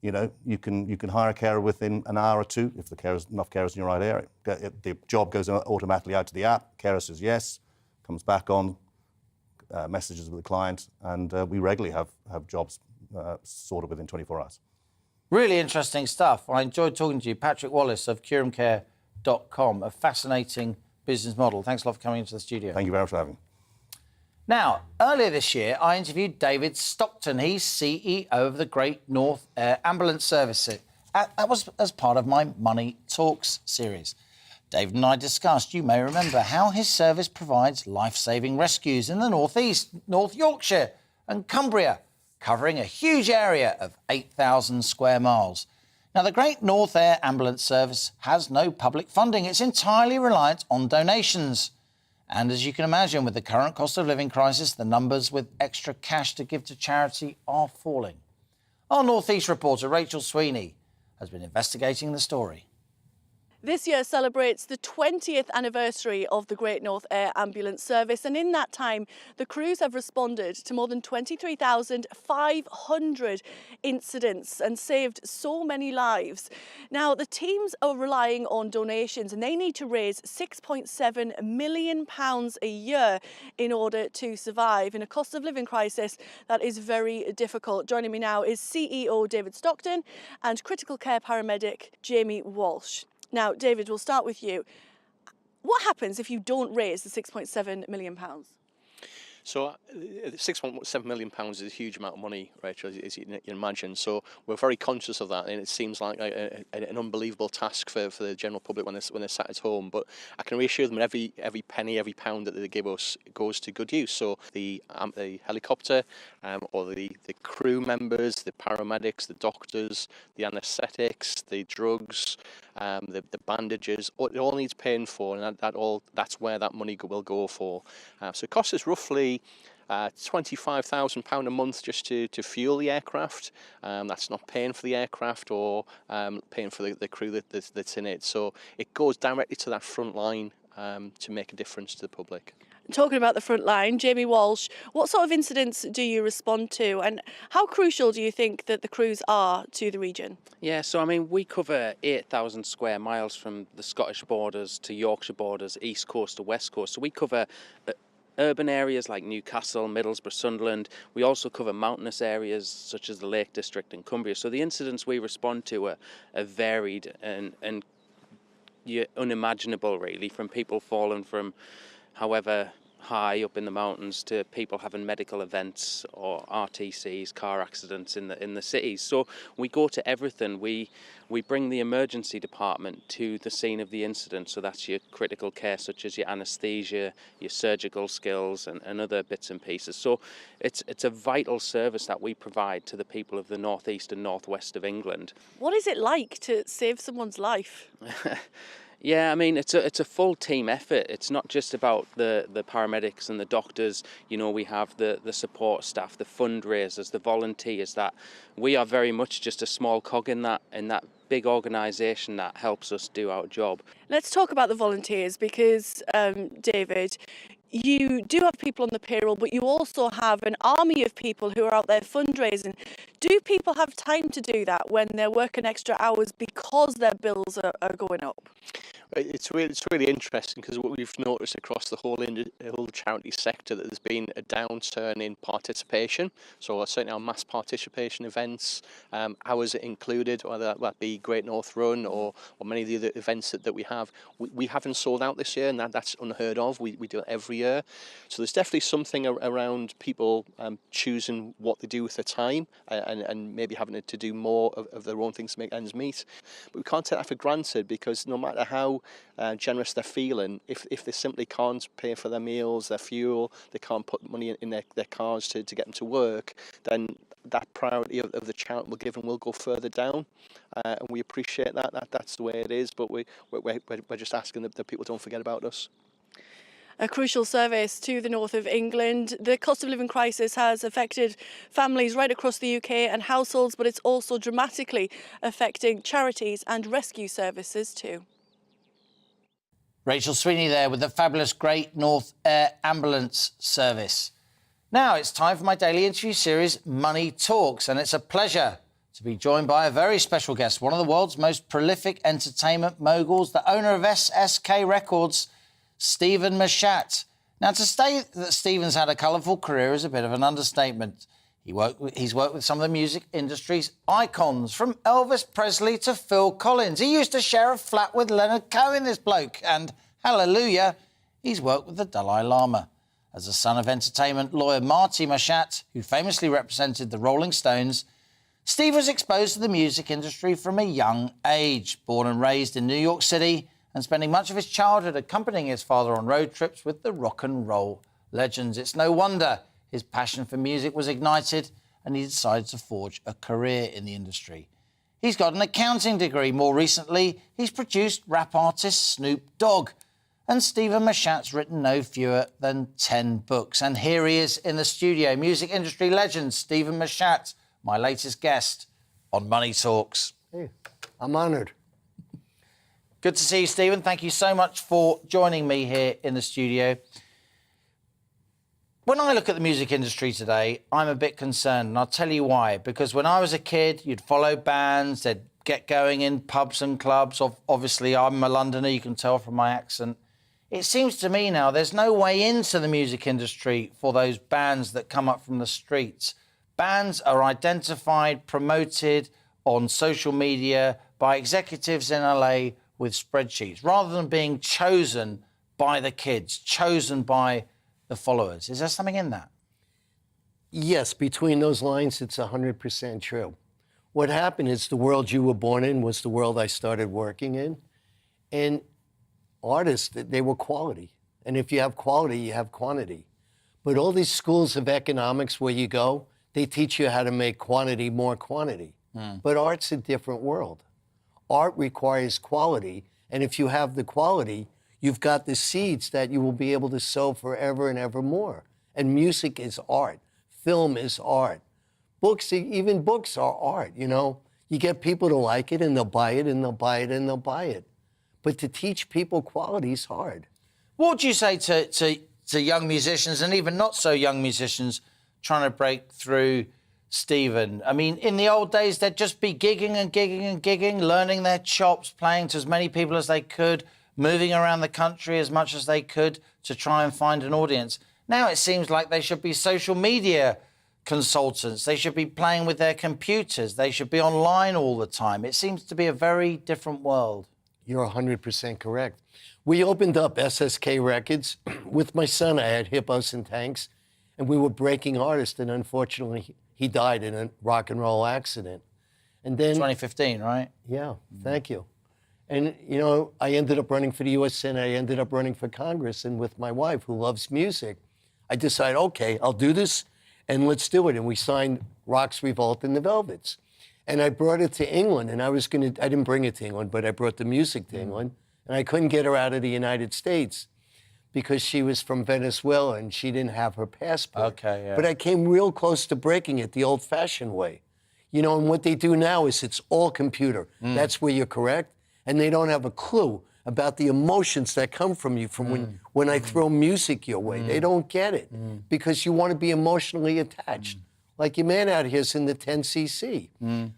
You can hire a carer within an hour or two if there's enough carers in your right area. The job goes automatically out to the app. Carer says yes, comes back on, messages with the client, and we regularly have jobs sorted within 24 hours. Really interesting stuff. I enjoyed talking to you, Patrick Wallace of curumcare.com, a fascinating business model. Thanks a lot for coming into the studio. Thank you very much for having me. Now, earlier this year, I interviewed David Stockton. He's CEO of the Great North Air Ambulance Service. That was as part of my Money Talks series. David and I discussed, you may remember, how his service provides life-saving rescues in the North East, North Yorkshire and Cumbria, covering a huge area of 8,000 square miles. Now, the Great North Air Ambulance Service has no public funding. It's entirely reliant on donations. And as you can imagine, with the current cost of living crisis, the numbers with extra cash to give to charity are falling. Our North East reporter, Rachel Sweeney, has been investigating the story. This year celebrates the 20th anniversary of the Great North Air Ambulance Service, and in that time the crews have responded to more than 23,500 incidents and saved so many lives. Now, the teams are relying on donations and they need to raise £6.7 million a year in order to survive in a cost of living crisis that is very difficult. Joining me now is CEO David Stockton and critical care paramedic Jamie Walsh. Now, David, we'll start with you. What happens if you don't raise the £6.7 million? So £6.7 million is a huge amount of money, Rachel, as you can imagine. So we're very conscious of that, and it seems like an unbelievable task for the general public when they're sat at home. But I can reassure them that every penny, every pound that they give us goes to good use. So the helicopter, or the crew members, the paramedics, the doctors, the anaesthetics, the drugs, the bandages, it all needs paying for, and that's where that money will go for. So it costs us roughly £25,000 a month just to fuel the aircraft. That's not paying for the aircraft or paying for the crew that's in it. So it goes directly to that front line to make a difference to the public. Talking about the front line, Jamie Walsh, what sort of incidents do you respond to, and how crucial do you think that the crews are to the region? Yeah, so I mean, we cover 8,000 square miles from the Scottish borders to Yorkshire borders, east coast to west coast. So we cover urban areas like Newcastle, Middlesbrough, Sunderland. We also cover mountainous areas such as the Lake District and Cumbria. So the incidents we respond to are varied and unimaginable, really, from people falling from however high up in the mountains to people having medical events or RTCs, car accidents in the cities. So we go to everything. We bring the emergency department to the scene of the incident. So that's your critical care, such as your anaesthesia, your surgical skills, and other bits and pieces. So it's a vital service that we provide to the people of the northeast and northwest of England. What is it like to save someone's life? Yeah, I mean, it's a full team effort. It's not just about the paramedics and the doctors. You know, we have the support staff, the fundraisers, the volunteers. That we are very much just a small cog in that big organisation that helps us do our job. Let's talk about the volunteers because, David, you do have people on the payroll, but you also have an army of people who are out there fundraising. Do people have time to do that when they're working extra hours because their bills are going up? It's really interesting because what we've noticed across the whole charity sector that there's been a downturn in participation. So certainly our mass participation events, ours included, whether that be Great North Run or many of the other events that we have, we haven't sold out this year, and that's unheard of. We do it every year. So there's definitely something around people choosing what they do with their time and maybe having to do more of their own things to make ends meet. But we can't take that for granted because no matter how how generous they're feeling, if they simply can't pay for their meals, their fuel, they can't put money in their cars to get them to work, then that priority of the charitable giving will go further down. And we appreciate that. That's the way it is, but we're just asking that people don't forget about us. A crucial service to the north of England. The cost of living crisis has affected families right across the UK and households, but it's also dramatically affecting charities and rescue services too. Rachel Sweeney there with the fabulous Great North Air Ambulance Service. Now it's time for my daily interview series, Money Talks, and it's a pleasure to be joined by a very special guest, one of the world's most prolific entertainment moguls, the owner of SSK Records, Stephen Machat. Now, to say that Stephen's had a colourful career is a bit of an understatement. He's worked with some of the music industry's icons, from Elvis Presley to Phil Collins. He used to share a flat with Leonard Cohen, this bloke, and hallelujah, he's worked with the Dalai Lama. As the son of entertainment lawyer Marty Machat, who famously represented the Rolling Stones, Steve was exposed to the music industry from a young age. Born and raised in New York City, and spending much of his childhood accompanying his father on road trips with the rock and roll legends. It's no wonder his passion for music was ignited and he decided to forge a career in the industry. He's got an accounting degree. More recently, he's produced rap artist Snoop Dogg. And Stephen Machat's written no fewer than 10 books. And here he is in the studio, music industry legend Stephen Machat, my latest guest on Money Talks. Hey, I'm honoured. Good to see you, Stephen. Thank you so much for joining me here in the studio. When I look at the music industry today, I'm a bit concerned, and I'll tell you why. Because when I was a kid, you'd follow bands, they'd get going in pubs and clubs. Obviously, I'm a Londoner, you can tell from my accent. It seems to me now there's no way into the music industry for those bands that come up from the streets. Bands are identified, promoted on social media by executives in LA with spreadsheets, rather than being chosen by the kids, chosen by the followers. Is there something in that? Yes, between those lines, it's 100% true. What happened is the world you were born in was the world I started working in. And artists, they were quality. And if you have quality, you have quantity. But all these schools of economics where you go, they teach you how to make quantity more quantity. But art's a different world. Art requires quality, and if you have the quality, you've got the seeds that you will be able to sow forever and ever more. And music is art. Film is art. Books, even books are art, you know. You get people to like it, and they'll buy it, and they'll buy it, and they'll buy it. But to teach people quality is hard. What would you say to young musicians, and even not so young musicians, trying to break through, Stephen? I mean, in the old days, they'd just be gigging and gigging and gigging, learning their chops, playing to as many people as they could, moving around the country as much as they could to try and find an audience. Now it seems like they should be social media consultants. They should be playing with their computers. They should be online all the time. It seems to be a very different world. You're 100% correct. We opened up SSK Records. With my son, I had Hippos and Tanks, and we were breaking artists, and unfortunately, he died in a rock and roll accident. And then 2015, right? Yeah, thank you. And, you know, I ended up running for the U.S. Senate. I ended up running for Congress. And with my wife, who loves music, I decided, okay, I'll do this, and let's do it. And we signed Rock's Revolt and the Velvets. And I brought it to England, and I didn't bring it to England, but I brought the music to England. And I couldn't get her out of the United States because she was from Venezuela and she didn't have her passport. Okay, yeah. But I came real close to breaking it the old-fashioned way. You know, and what they do now is it's all computer. That's where you're correct. And they don't have a clue about the emotions that come from you from when I throw music your way. They don't get it because you want to be emotionally attached. Like your man out here's in the 10cc.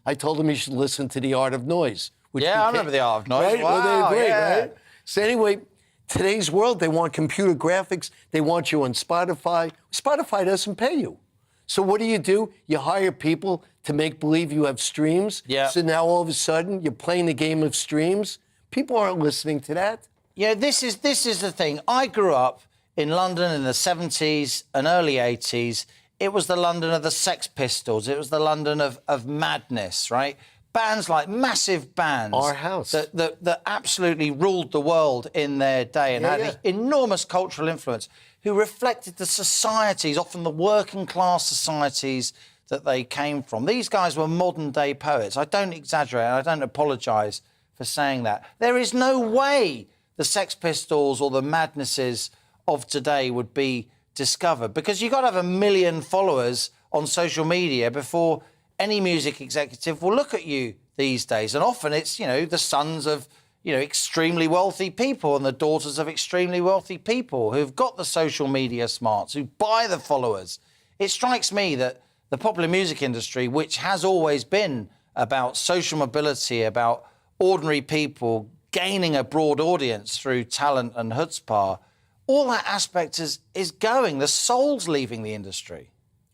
I told him he should listen to The Art of Noise. Yeah, I remember The Art of Noise. Right? Wow, well, they're great, yeah. right? So anyway, today's world, they want computer graphics. They want you on Spotify. Spotify doesn't pay you. So what do? You hire people to make believe you have streams. Yeah. So now all of a sudden you're playing the game of streams. People aren't listening to that. Yeah, this is the thing. I grew up in London in the 70s and early 80s. It was the London of the Sex Pistols. It was the London of madness, right? bands like massive bands, Our House, that absolutely ruled the world in their day and had enormous cultural influence, who reflected the societies, often the working class societies that they came from. These guys were modern day poets. I don't exaggerate, and I don't apologise for saying that. There is no way the Sex Pistols or the Madnesses of today would be discovered, because you've got to have 1 million followers on social media before any music executive will look at you these days. And often it's, the sons of, extremely wealthy people and the daughters of extremely wealthy people who've got the social media smarts, who buy the followers. It strikes me that the popular music industry, which has always been about social mobility, about ordinary people gaining a broad audience through talent and chutzpah, all that aspect is going. The soul's leaving the industry.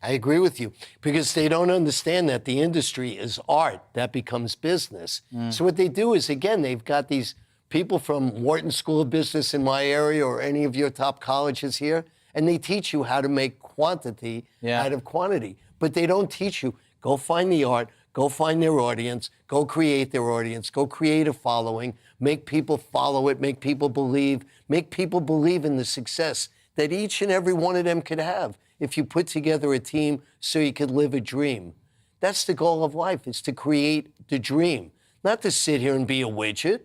I agree with you, because they don't understand that the industry is art. That becomes business. So what they do is, again, they've got these people from Wharton School of Business in my area or any of your top colleges here, and they teach you how to make quantity out of quantity. But they don't teach you, go find the art, go find their audience, go create their audience, go create a following, make people follow it, make people believe in the success that each and every one of them could have if you put together a team so you could live a dream. That's the goal of life, is to create the dream, not to sit here and be a widget.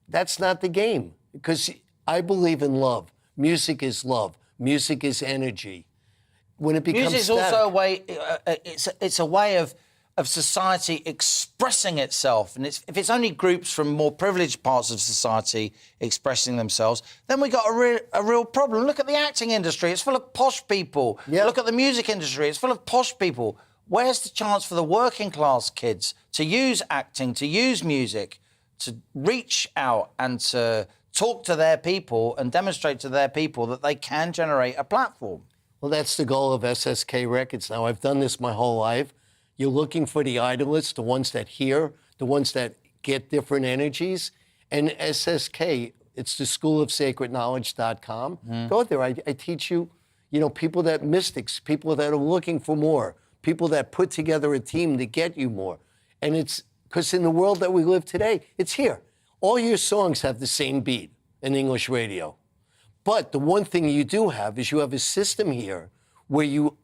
That's not the game, because I believe in love. Music is love. Music is energy. When it becomes music is also a way. It's a way of society expressing itself, and if it's only groups from more privileged parts of society expressing themselves, then we got a real problem. Look at the acting industry; it's full of posh people. Look at the music industry; it's full of posh people. Where's the chance for the working class kids to use acting, to use music, to reach out and to talk to their people and demonstrate to their people that they can generate a platform? Well, that's the goal of SSK Records. Now, I've done this my whole life. You're looking for the idolists, the ones that hear, the ones that get different energies. And SSK, it's the schoolofsacredknowledge.com. Go there. I teach you, people that mystics, people that are looking for more, people that put together a team to get you more. And it's because in the world that we live today, it's here. All your songs have the same beat in English radio. But the one thing you do have is you have a system here where you'll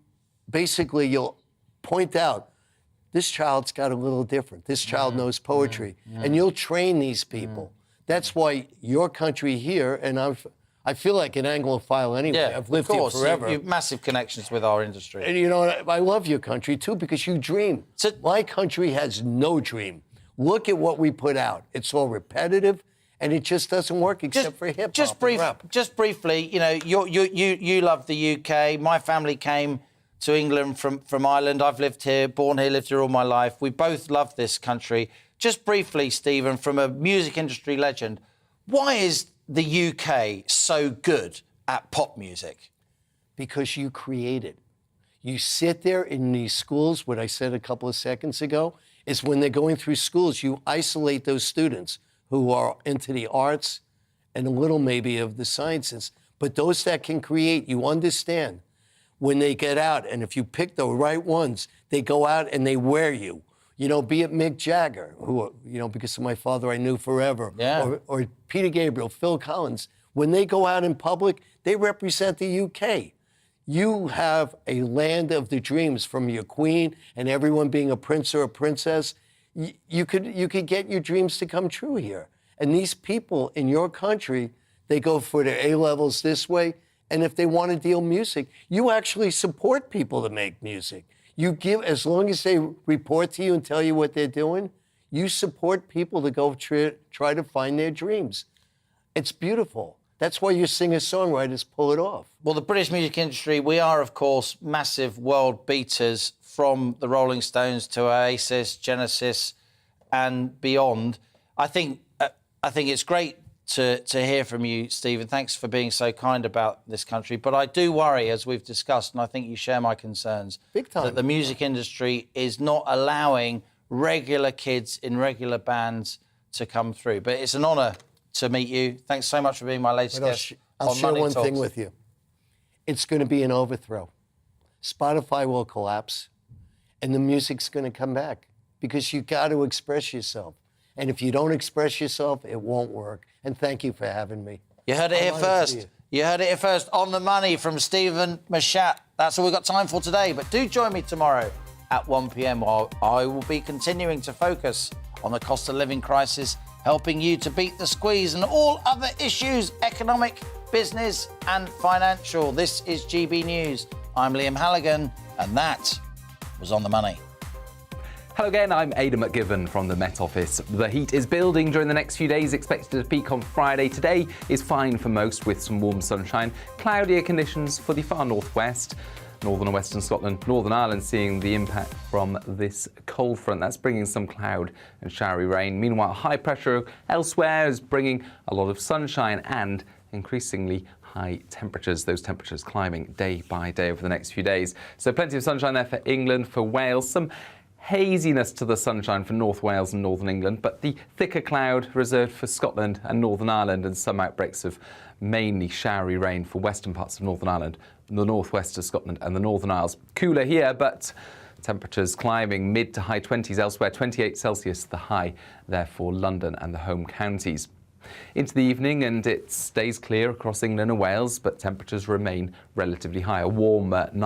point out, this child's got a little different. This child knows poetry. And you'll train these people. That's why your country here, and I feel like an Anglophile anyway. I've lived here forever. You have massive connections with our industry. And I love your country too, because you dream. My country has no dream. Look at what we put out. It's all repetitive. And it just doesn't work except for hip-hop. Just briefly, you love the UK. My family came to England from Ireland. I've lived here, born here, lived here all my life. We both love this country. Just briefly, Stephen, from a music industry legend, why is the UK so good at pop music? Because you create it. You sit there in these schools, what I said a couple of seconds ago, is when they're going through schools, you isolate those students who are into the arts and a little maybe of the sciences. But those that can create, you understand, when they get out, and if you pick the right ones, they go out and they wear you. Be it Mick Jagger, who, because of my father I knew forever, or Peter Gabriel, Phil Collins. When they go out in public, they represent the UK. You have a land of the dreams, from your queen and everyone being a prince or a princess. You could get your dreams to come true here. And these people in your country, they go for their A-levels this way. And if they want to deal music, you actually support people to make music. You give, as long as they report to you and tell you what they're doing, you support people to go try to find their dreams. It's beautiful. That's why your singer-songwriters pull it off. Well, the British music industry, we are, of course, massive world beaters, from the Rolling Stones to Oasis, Genesis, and beyond. I think it's great to hear from you, Stephen. Thanks for being so kind about this country. But I do worry, as we've discussed, and I think you share my concerns, big time, that the music industry is not allowing regular kids in regular bands to come through. But it's an honour to meet you. Thanks so much for being my latest guest. I'll share one thing with you. It's going to be an overthrow. Spotify will collapse, and the music's going to come back. because you got to express yourself. And if you don't express yourself, it won't work. And thank you for having me. You heard it here first. You heard it here first. On the Money from Stephen Mashat. That's all we've got time for today. But do join me tomorrow at 1 p.m. while I will be continuing to focus on the cost of living crisis, helping you to beat the squeeze and all other issues, economic, business and financial. This is GB News. I'm Liam Halligan, and that was On the Money. Hello again, I'm Aidan McGibbon from the Met Office. The heat is building during the next few days, expected to peak on Friday. Today is fine for most with some warm sunshine. Cloudier conditions for the far northwest. Northern and western Scotland, Northern Ireland seeing the impact from this cold front. That's bringing some cloud and showery rain. Meanwhile, high pressure elsewhere is bringing a lot of sunshine and increasingly high temperatures. Those temperatures climbing day by day over the next few days. So plenty of sunshine there for England, for Wales. Some haziness to the sunshine for North Wales and Northern England, but the thicker cloud reserved for Scotland and Northern Ireland, and some outbreaks of mainly showery rain for western parts of Northern Ireland, the northwest of Scotland and the Northern Isles. Cooler here, but temperatures climbing mid to high 20s elsewhere, 28 Celsius the high there for London and the home counties. Into the evening, and it stays clear across England and Wales, but temperatures remain relatively high. A warm night.